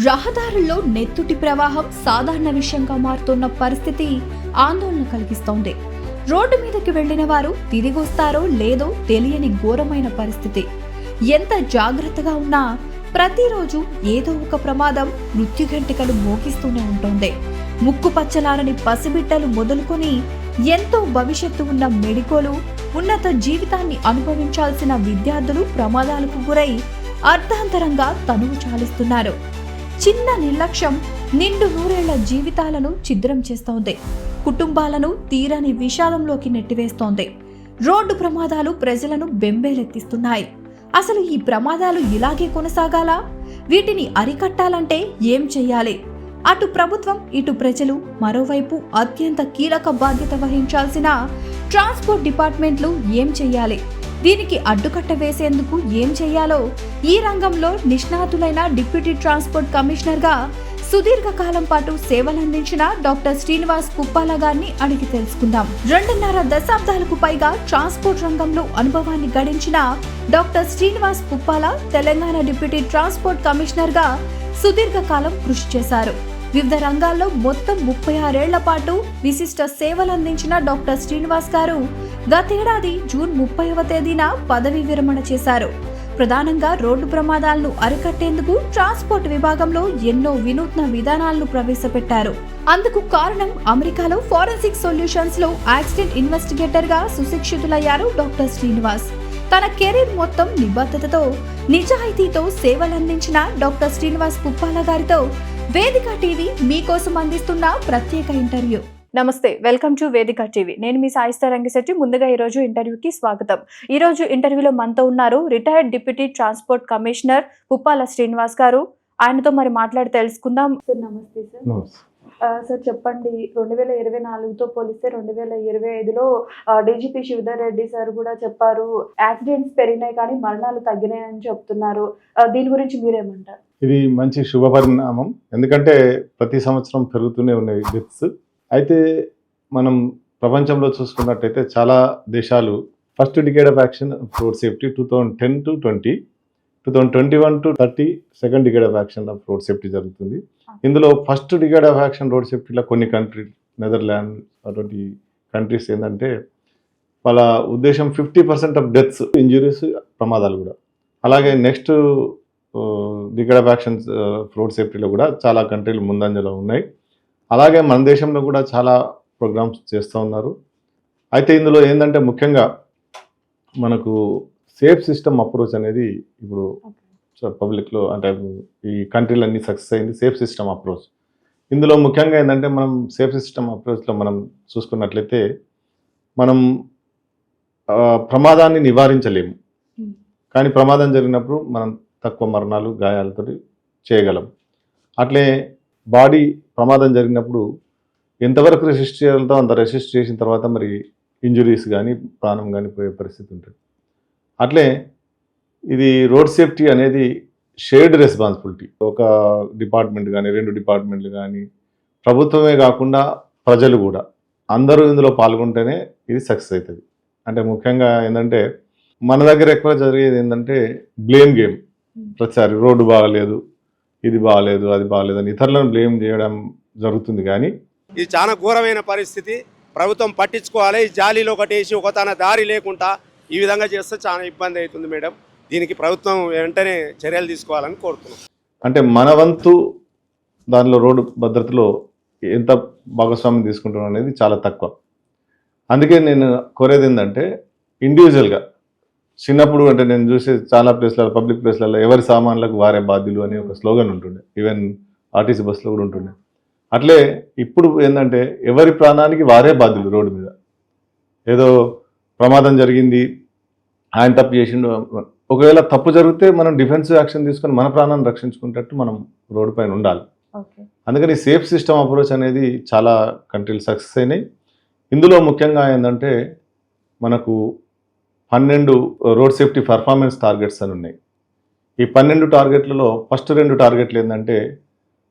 రహదారుల్లో నెత్తుటి ప్రవాహం సాధారణ విషయంగా మారుతున్న పరిస్థితి ఆందోళన కలిగిస్తోంది. రోడ్డు మీదకి వెళ్లిన వారు తిరిగొస్తారో లేదో తెలియని ఘోరమైన పరిస్థితి. ఎంత జాగ్రత్తగా ఉన్నా ప్రతిరోజు ఏదో ఒక ప్రమాదం మృత్యుఘంటికలు మోగిస్తూనే ఉంటుంది. ముక్కు పచ్చలారని పసిబిడ్డలు మొదలుకొని ఎంతో భవిష్యత్తు ఉన్న మెడికోలు, ఉన్నత జీవితాన్ని అనుభవించాల్సిన విద్యార్థులు ప్రమాదాలకు గురై అర్ధాంతరంగా తనువు చాలిస్తున్నారు. చిన్న నిర్లక్ష్యం నిండు నూరేళ్ల జీవితాలను ఛిద్రం చేస్తోంది. కుటుంబాలను తీరని విషాదంలోకి నెట్టివేస్తోంది. రోడ్డు ప్రమాదాలు ప్రజలను బెంబేలెత్తిస్తున్నాయి. అసలు ఈ ప్రమాదాలు ఇలాగే కొనసాగాలా? వీటిని అరికట్టాలంటే ఏం చెయ్యాలి? అటు ప్రభుత్వం, ఇటు ప్రజలు, మరోవైపు అత్యంత కీలక బాధ్యత వహించాల్సిన ట్రాన్స్పోర్ట్ డిపార్ట్మెంట్లు ఏం చెయ్యాలి? దీనికి అడ్డుకట్ట వేసేందుకు ఏం చేయాలో ఈ రంగంలో నిష్ణాతులైన డిప్యూటీ ట్రాన్స్పోర్ట్ కమిషనర్గా సుదీర్ఘకాలం పాటు సేవలందించిన డాక్టర్ శ్రీనివాస్ పుప్పాల గారిని అడిగి తెలుసుకుందాం. 2.5 దశాబ్దాలకు పైగా ట్రాన్స్పోర్ట్ రంగంలో అనుభవాన్ని గడించిన doctor Srinivas Puppala Telangana deputy transport కమిషనర్గా సుదీర్ఘకాలం కృషి చేశారు. వివిధ రంగాల్లో మొత్తం 36 ఏళ్ల పాటు విశిష్ట సేవలందించిన డాక్టర్ శ్రీనివాస్ గారు గతేడాది జూన్ 30వ తేదీన పదవీ విరమణ చేశారు. ప్రధానంగా రోడ్డు ప్రమాదాలను అరికట్టేందుకు ట్రాన్స్పోర్ట్ విభాగంలో ఎన్నో వినూత్న విధానాలను ప్రవేశపెట్టారు. అందుకు కారణం అమెరికాలో ఫోరెన్సిక్ సొల్యూషన్స్ లో యాక్సిడెంట్ ఇన్వెస్టిగేటర్ గా సుశిక్షితులయ్యారు డాక్టర్ శ్రీనివాస్. తన కెరీర్ మొత్తం నిబద్ధతతో, నిజాయితీతో సేవలందించిన డాక్టర్ శ్రీనివాస్ పుప్పాల గారితో వేదిక టీవీ మీకోసం అందిస్తున్న ప్రత్యేక ఇంటర్వ్యూ. నమస్తే, వెల్కమ్ టు వేదిక టీవీ. నేను మీ సాయిస్తా రంగిశెట్టి. ముందుగా ఈరోజు ఇంటర్వ్యూకి స్వాగతం. ఈరోజు ఇంటర్వ్యూలో మనతో ఉన్నారు retired deputy transport commissioner Puppala Srinivas గారు. ఆయనతో మరి మాట్లాడి తెలుసుకుందాం. సార్ నమస్తే సార్. సార్ చెప్పండి, 2024తో పోలిస్తే 2025లో డీజీపీ శివధర్ రెడ్డి సార్ కూడా చెప్పారు, యాక్సిడెంట్స్ పెరిగినాయి కానీ మరణాలు తగ్గినాయి అని చెప్తున్నారు. దీని గురించి మీరేమంటారు? ఇది మంచి శుభ పరిణామం. ఎందుకంటే ప్రతి సంవత్సరం పెరుగుతూనే ఉన్నాయి డెత్స్. అయితే మనం ప్రపంచంలో చూసుకున్నట్టయితే చాలా దేశాలు first decade of action road safety 2010 to 20, 2021 to 30 second decade of action of road safety జరుగుతుంది. ఇందులో first decade of action road సేఫ్టీలో కొన్ని కంట్రీ, నెదర్లాండ్ అటువంటి కంట్రీస్ ఏంటంటే వాళ్ళ ఉద్దేశం 50% ఆఫ్ డెత్స్, ఇంజురీస్, ప్రమాదాలు కూడా. అలాగే next decade of action road సేఫ్టీలో కూడా చాలా కంట్రీలు ముందంజలో ఉన్నాయి. అలాగే మన దేశంలో కూడా చాలా ప్రోగ్రామ్స్ చేస్తూ ఉన్నారు. అయితే ఇందులో ఏంటంటే ముఖ్యంగా మనకు సేఫ్ సిస్టమ్ అప్రోచ్ అనేది ఇప్పుడు పబ్లిక్లో, అంటే ఈ కంట్రీలన్నీ సక్సెస్ అయింది సేఫ్ సిస్టమ్ అప్రోచ్. ఇందులో ముఖ్యంగా ఏంటంటే మనం సేఫ్ సిస్టమ్ అప్రోచ్లో మనం చూసుకున్నట్లయితే మనం ప్రమాదాన్ని నివారించలేము, కానీ ప్రమాదం జరిగినప్పుడు మనం తక్కువ మరణాలు, గాయాలతో చేయగలం. అట్లే బాడీ ప్రమాదం జరిగినప్పుడు ఎంతవరకు రెసిస్ట్ చేయాలంతో అంత రెసిస్ట్ చేసిన తర్వాత మరి ఇంజురీస్ కానీ ప్రాణం కానీ పోయే పరిస్థితి ఉంటుంది. అట్లే ఇది రోడ్ సేఫ్టీ అనేది షేర్డ్ రెస్పాన్సిబిలిటీ. ఒక డిపార్ట్మెంట్ కానీ, 2 డిపార్ట్మెంట్లు కానీ, ప్రభుత్వమే కాకుండా ప్రజలు కూడా అందరూ ఇందులో పాల్గొంటేనే ఇది సక్సెస్ అవుతుంది. అంటే ముఖ్యంగా ఏంటంటే మన దగ్గర ఎక్కువ జరిగేది ఏంటంటే బ్లేమ్ గేమ్. ప్రతిసారి రోడ్డు బాగలేదు, ఇది బాగలేదు, అది బాగలేదు అని ఇతరులను బ్లేమ్ చేయడం జరుగుతుంది. కానీ ఇది చాలా ఘోరమైన పరిస్థితి. ప్రభుత్వం పట్టించుకోవాలి. ఈ జాలీలో ఒకటేసి ఒక తన దారి లేకుండా ఈ విధంగా చేస్తే చాలా ఇబ్బంది అవుతుంది మేడం. దీనికి ప్రభుత్వం వెంటనే చర్యలు తీసుకోవాలని కోరుతున్నాం. అంటే మన వంతు దానిలో రోడ్డు భద్రతలో ఎంత భాగస్వామ్యం తీసుకుంటున్నాం అనేది చాలా తక్కువ. అందుకే నేను కోరేది ఏంటంటే ఇండివిజువల్గా చిన్నప్పుడు, అంటే నేను చూసే చాలా ప్లేస్లలో, పబ్లిక్ ప్లేస్లలో ఎవరి సామాన్లకు వారే బాధ్యులు అనే ఒక స్లోగన్ ఉంటుండే. ఈవెన్ ఆర్టీసీ బస్సులో కూడా ఉంటుండే. అట్లే ఇప్పుడు ఏంటంటే ఎవరి ప్రాణానికి వారే బాధ్యులు. రోడ్డు మీద ఏదో ప్రమాదం జరిగింది, ఆయన తప్పు చేసిండు, ఒకవేళ తప్పు జరిగితే మనం డిఫెన్సివ్ యాక్షన్ తీసుకొని మన ప్రాణాన్ని రక్షించుకునేటట్టు మనం రోడ్డు పైన ఉండాలి. అందుకని సేఫ్ సిస్టమ్ అప్రోచ్ అనేది చాలా కంట్రీలు సక్సెస్ అయినాయి. ఇందులో ముఖ్యంగా ఏంటంటే మనకు 12 రోడ్ సేఫ్టీ పర్ఫార్మెన్స్ టార్గెట్స్ అని ఉన్నాయి. ఈ 12 టార్గెట్లలో ఫస్ట్ 2 టార్గెట్లు ఏంటంటే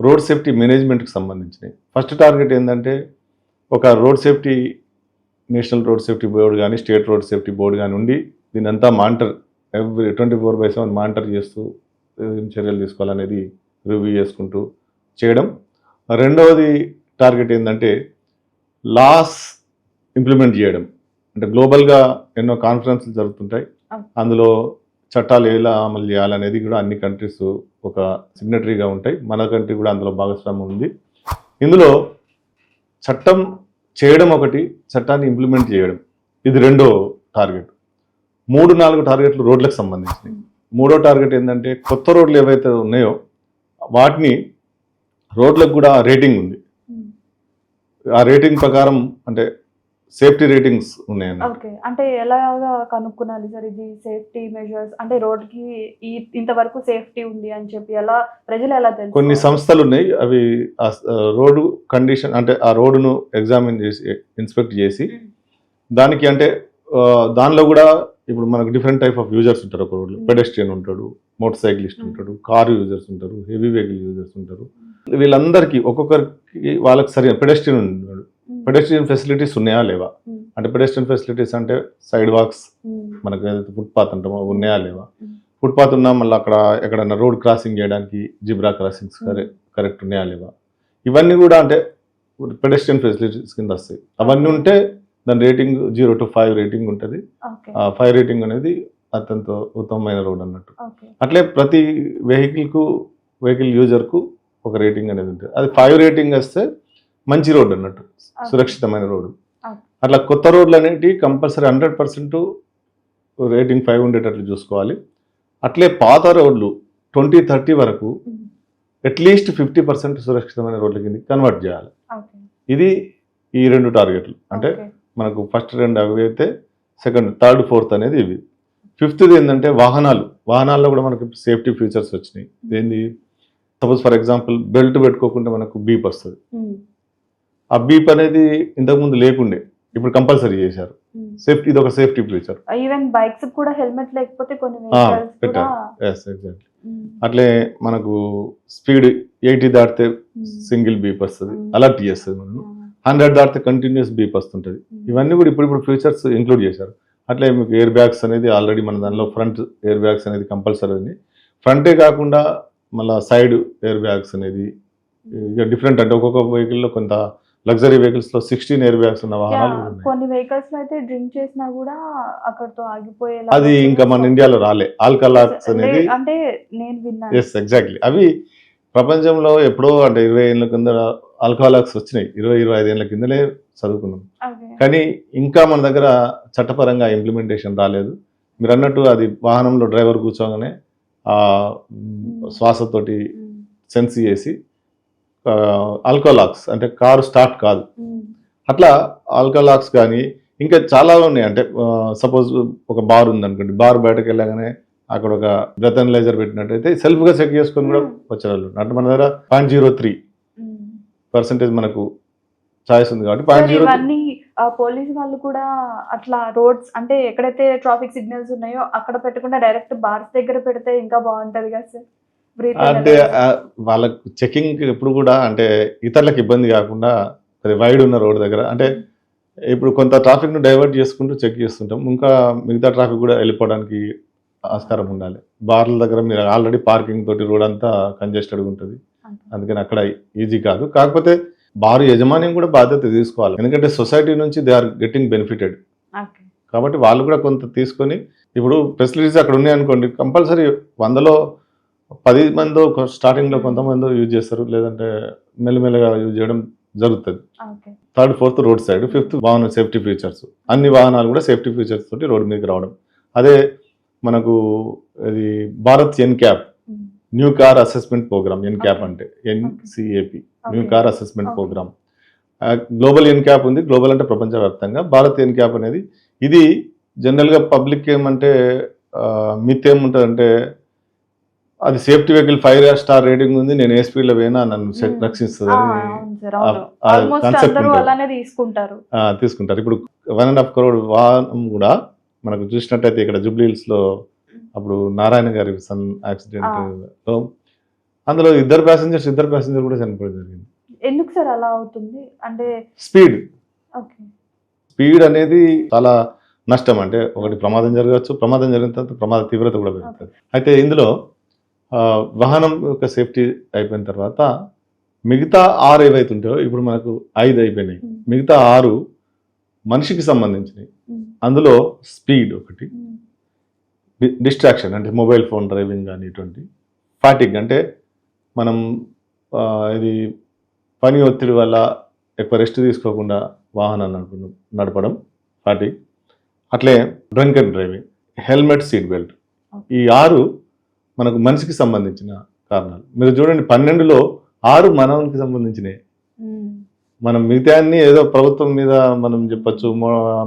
రోడ్ సేఫ్టీ మేనేజ్మెంట్కి సంబంధించినవి. ఫస్ట్ టార్గెట్ ఏంటంటే ఒక road safety, national road safety board కానీ, స్టేట్ రోడ్ సేఫ్టీ బోర్డు కానీ ఉండి దీని అంతా మానిటర్, ఎవ్రీ 24/7 మానిటర్ చేస్తూ చర్యలు తీసుకోవాలనేది రివ్యూ చేసుకుంటూ చేయడం. రెండవది టార్గెట్ ఏంటంటే లాస్ ఇంప్లిమెంట్ చేయడం. అంటే గ్లోబల్గా ఎన్నో కాన్ఫరెన్స్లు జరుగుతుంటాయి, అందులో చట్టాలు ఎలా అమలు చేయాలనేది కూడా అన్ని కంట్రీస్ ఒక సిగ్నటరీగా ఉంటాయి. మన కంట్రీ కూడా అందులో భాగస్వామ్యం ఉంది. ఇందులో చట్టం చేయడం ఒకటి, చట్టాన్ని ఇంప్లిమెంట్ చేయడం, ఇది రెండో టార్గెట్. 3-4 టార్గెట్లు రోడ్లకు సంబంధించినవి. మూడో టార్గెట్ ఏంటంటే కొత్త రోడ్లు ఏవైతే ఉన్నాయో వాటిని రోడ్లకు కూడా రేటింగ్ ఉంది. ఆ రేటింగ్ ప్రకారం అంటే సేఫ్టీ రేటింగ్స్ ఉన్నాయండి. ఓకే. అంటే ఎలాగా కనుక్కునాలి సార్ ఇది సేఫ్టీ మెజర్స్? అంటే రోడ్‌కి ఇంతవరకు సేఫ్టీ ఉంది అని చెప్పి ప్రజలు ఎలా కొన్ని తెలుసుకోవాలి? సంస్థలు ఉన్నాయి, అవి రోడ్డు కండిషన్ అంటే ఆ రోడ్డును ఎగ్జామిన్ చేసి ఇన్స్పెక్ట్ చేసి దానికి అంటే దానిలో కూడా ఇప్పుడు మనకు డిఫరెంట్ టైప్ ఆఫ్ యూజర్స్ ఉంటారు. ఒక రోడ్లో పెడెస్ట్రియన్ ఉంటాడు, మోటార్ సైక్లిస్ట్ ఉంటాడు, కారు యూజర్స్ ఉంటారు, హెవీ వెహికల్ యూజర్స్ ఉంటారు. వీళ్ళందరికీ ఒక్కొక్కరికి వాళ్ళకి సరైన పెడెస్ట్రియన్ ఉన్నాడు, పెడెస్ట్రియన్ ఫెసిలిటీస్ ఉన్నాయా లేవా? అంటే పెడెస్ట్రియన్ ఫెసిలిటీస్ అంటే సైడ్ వాక్స్, మనకు ఏదైతే ఫుట్పాత్ అంటామో ఉన్నాయా లేవా? ఫుట్పాత్ ఉన్నా మళ్ళీ అక్కడ ఎక్కడన్నా రోడ్ క్రాసింగ్ చేయడానికి జిబ్రా క్రాసింగ్స్ కరెక్ట్ ఉన్నాయా లేవా? ఇవన్నీ కూడా అంటే పెడెస్ట్రియన్ ఫెసిలిటీస్ కింద వస్తాయి. అవన్నీ ఉంటే దాని రేటింగ్ 0 to 5 రేటింగ్ ఉంటుంది. ఆ 5 రేటింగ్ అనేది అత్యంత ఉత్తమమైన రోడ్ అన్నట్టు. అట్లే ప్రతి వెహికల్ యూజర్కు ఒక రేటింగ్ అనేది ఉంటుంది. అది 5 రేటింగ్ వస్తే మంచి రోడ్ అన్నట్టు, సురక్షితమైన రోడ్డు. అట్లా కొత్త రోడ్లు అనేవి కంపల్సరీ 100% రేటింగ్ 5 ఉండేటట్లు చూసుకోవాలి. అట్లే పాత రోడ్లు 2030 వరకు అట్లీస్ట్ 50% సురక్షితమైన రోడ్ల కింద కన్వర్ట్ చేయాలి. ఇది ఈ 2 టార్గెట్లు. అంటే మనకు ఫస్ట్ 2 అవి అయితే సెకండ్, థర్డ్, ఫోర్త్ అనేది ఇవి. ఫిఫ్త్ది ఏంటంటే వాహనాల్లో కూడా మనకు సేఫ్టీ ఫీచర్స్ వచ్చినాయి. ఏంది, సపోజ్ ఫర్ ఎగ్జాంపుల్ బెల్ట్ పెట్టుకోకుండా మనకు బీప్ వస్తుంది. ఆ బీప్ అనేది ఇంతకుముందు లేకుండే, ఇప్పుడు కంపల్సరీ చేశారు. సేఫ్టీ, ఇది ఒక సేఫ్టీ ఫీచర్. ఈవెన్ బైక్స్ కూడా హెల్మెట్ లేకపోతే కొన్ని వెహికల్స్ కూడా పెట్టారు. ఎగ్జాక్ట్లీ. అట్లే మనకు స్పీడ్ 80 దాటితే సింగిల్ బీప్ వస్తుంది, అలర్ట్ చేస్తుంది. మనం 100 దాటితే కంటిన్యూస్ బీప్ వస్తుంటుంది. ఇవన్నీ కూడా ఇప్పుడు ఫీచర్స్ ఇంక్లూడ్ చేశారు. అట్లే మీకు ఎయిర్ బ్యాగ్స్ అనేది ఆల్రెడీ మన దానిలో ఫ్రంట్ ఎయిర్ బ్యాగ్స్ అనేది కంపల్సరీ ఉంది. ఫ్రంటే కాకుండా మళ్ళీ సైడ్ ఎయిర్ బ్యాగ్స్ అనేది ఇక డిఫరెంట్. అంటే ఒక్కొక్క వెహికల్లో కొంత లగ్జరీ వెహికల్స్లో 16 ఎయిర్ బ్యాగ్స్ ఉన్న వాహనాలు ఉన్నాయి. కొన్ని వెహికల్స్ లో అయితే డ్రింక్ చేసినా కూడా అక్కడతో ఆగిపోయేలా. అది ఇంకా మన ఇండియాలో రాలే. ఆల్కహాల్స్ అనేది అంటే నేను విన్నాను. Yes, exactly. అవి ప్రపంచంలో ఎప్పుడో అంటే 20 ఏళ్ళ కింద ఆల్కహాల్స్ వచ్చినాయి. 20-25 ఏళ్ళ కిందలే చదువుకున్నాం. కానీ ఇంకా మన దగ్గర చట్టపరంగా ఇంప్లిమెంటేషన్ రాలేదు. మీరు అన్నట్టు అది వాహనంలో డ్రైవర్ కూర్చోగానే శ్వాసతోటి సెన్స్ చేసి ఆల్కహాల్స్ అంటే కారు స్టార్ట్ కాదు. అట్లా ఆల్కహాల్స్ కానీ ఇంకా చాలా ఉన్నాయి. అంటే సపోజ్ ఒక బార్ ఉందనుకోండి, బార్ బయటకు వెళ్ళగానే అక్కడ ఒక బ్రెత్ అనలైజర్ పెట్టినట్టయితే సెల్ఫ్గా చెక్ చేసుకొని కూడా వచ్చేవాళ్ళు. అంటే మన దగ్గర 0.03% మనకు చాయిస్ ఉంది కాబట్టి 0.03. పోలీస్ వాళ్ళు కూడా అట్లా రోడ్స్ అంటే ఎక్కడైతే ట్రాఫిక్ సిగ్నల్స్ ఉన్నాయో అక్కడ పెట్టకుండా డైరెక్ట్ బార్స్ దగ్గర పెడితే ఇంకా బాగుంటది కదా సార్. అంటే వాళ్ళకు చెకింగ్ ఎప్పుడు కూడా అంటే ఇతరులకు ఇబ్బంది కాకుండా అది వైడ్ ఉన్న రోడ్ దగ్గర అంటే ఇప్పుడు కొంత ట్రాఫిక్ను డైవర్ట్ చేసుకుంటూ చెక్ చేస్తుంటాం. ఇంకా మిగతా ట్రాఫిక్ కూడా వెళ్ళిపోవడానికి ఆస్కారం ఉండాలి. బార్ల దగ్గర మీరు ఆల్రెడీ పార్కింగ్ తోటి రోడ్ అంతా కంజెస్టెడ్గా ఉంటుంది, అందుకని అక్కడ ఈజీ కాదు. కాకపోతే బారు యజమాని కూడా బాధ్యత తీసుకోవాలి. ఎందుకంటే సొసైటీ నుంచి దే ఆర్ గెట్టింగ్ బెనిఫిటెడ్ కాబట్టి వాళ్ళు కూడా కొంత తీసుకొని ఇప్పుడు ఫెసిలిటీస్ అక్కడ ఉన్నాయనుకోండి, కంపల్సరీ 100లో 10 మందో స్టార్టింగ్లో కొంతమంది యూజ్ చేస్తారు, లేదంటే మెల్లమెల్లగా యూజ్ చేయడం జరుగుతుంది. Third, fourth road side, fifth వాహన సేఫ్టీ ఫీచర్స్. అన్ని వాహనాలు కూడా సేఫ్టీ ఫీచర్స్ తోటి రోడ్ మీదకి రావడం. అదే మనకు ఇది Bharat NCAP, new car assessment programme. NCAP అంటే NCAP, new car assessment programme. Global NCAP ఉంది, గ్లోబల్ అంటే ప్రపంచవ్యాప్తంగా. భారత్ ఎన్క్యాప్ అనేది ఇది జనరల్గా పబ్లిక్ ఏమంటే మిత్ ఏముంటుందంటే అది సేఫ్టీ వెహికల్ 5 స్టార్ రేటింగ్ ఉంది, నేను ఏ స్పీడ్లో పోయినా నన్ను రక్షిస్తుంది తీసుకుంటారు. ఇప్పుడు 1.5 crore వాహనం కూడా మనకు చూసినట్టయితే ఇక్కడ జూబ్లీ హిల్స్లో అప్పుడు నారాయణ గారి సన్ యాక్సిడెంట్లో అందులో ఇద్దరు ప్యాసింజర్ కూడా చనిపోవడం జరిగింది. ఎందుకు సార్ అలా అవుతుంది? అంటే స్పీడ్ అనేది చాలా నష్టం. అంటే ఒకటి ప్రమాదం జరగవచ్చు, ప్రమాదం జరిగిన తర్వాత ప్రమాద తీవ్రత కూడా పెరుగుతుంది. అయితే ఇందులో వాహనం యొక్క సేఫ్టీ అయిపోయిన తర్వాత మిగతా 6 ఏవైతే ఉంటాయో ఇప్పుడు మనకు 5 అయిపోయినాయి, మిగతా 6 మనిషికి సంబంధించినవి. అందులో స్పీడ్ ఒకటి, డిస్ట్రాక్షన్ అంటే మొబైల్ ఫోన్ డ్రైవింగ్ కానీ ఇటువంటి, ఫాటిక్ అంటే మనం ఇది పని ఒత్తిడి వల్ల ఎక్కువ రెస్ట్ తీసుకోకుండా వాహనాన్ని నడపడం ఫాటిక్, అట్లే drunk and driving, helmet, seat belt. ఈ 6 మనకు మనిషికి సంబంధించిన కారణాలు. మీరు చూడండి 12లో 6 మానవునికి సంబంధించినవి. మనం మిగతా అన్ని ఏదో ప్రభుత్వం మీద మనం చెప్పొచ్చు,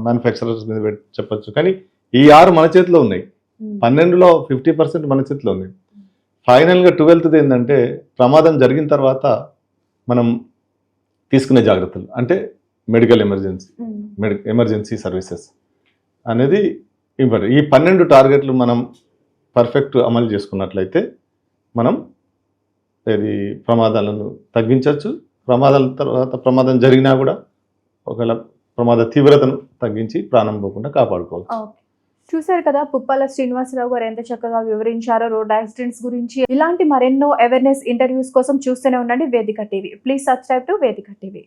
మ్యానుఫ్యాక్చరర్స్ మీద చెప్పొచ్చు, కానీ ఈ 6 మన చేతిలో ఉన్నాయి. 12లో 50% మన చేతిలో ఉంది. ఫైనల్గా 12th ఏంటంటే ప్రమాదం జరిగిన తర్వాత మనం తీసుకునే జాగ్రత్తలు, అంటే మెడికల్ ఎమర్జెన్సీ సర్వీసెస్ అనేది ఇంపార్టెంట్. ఈ 12 టార్గెట్లు మనం పర్ఫెక్ట్ అమలు చేసుకున్నట్లయితే మనం ఇది ప్రమాదాలను తగ్గించవచ్చు. ప్రమాదాల తర్వాత ప్రమాదం జరిగినా కూడా ఒకవేళ ప్రమాద తీవ్రతను తగ్గించి ప్రాణం పోకుండా కాపాడుకోవచ్చు. చూశారు కదా, పుప్పాల శ్రీనివాసరావు గారు ఎంత చక్కగా వివరించారో రోడ్ యాక్సిడెంట్స్ గురించి. ఇలాంటి మరెన్నో అవేర్నెస్ ఇంటర్వ్యూస్ కోసం చూస్తూనే ఉండండి వేదిక టీవీ. ప్లీజ్ సబ్స్క్రైబ్ టు వేదిక టీవీ.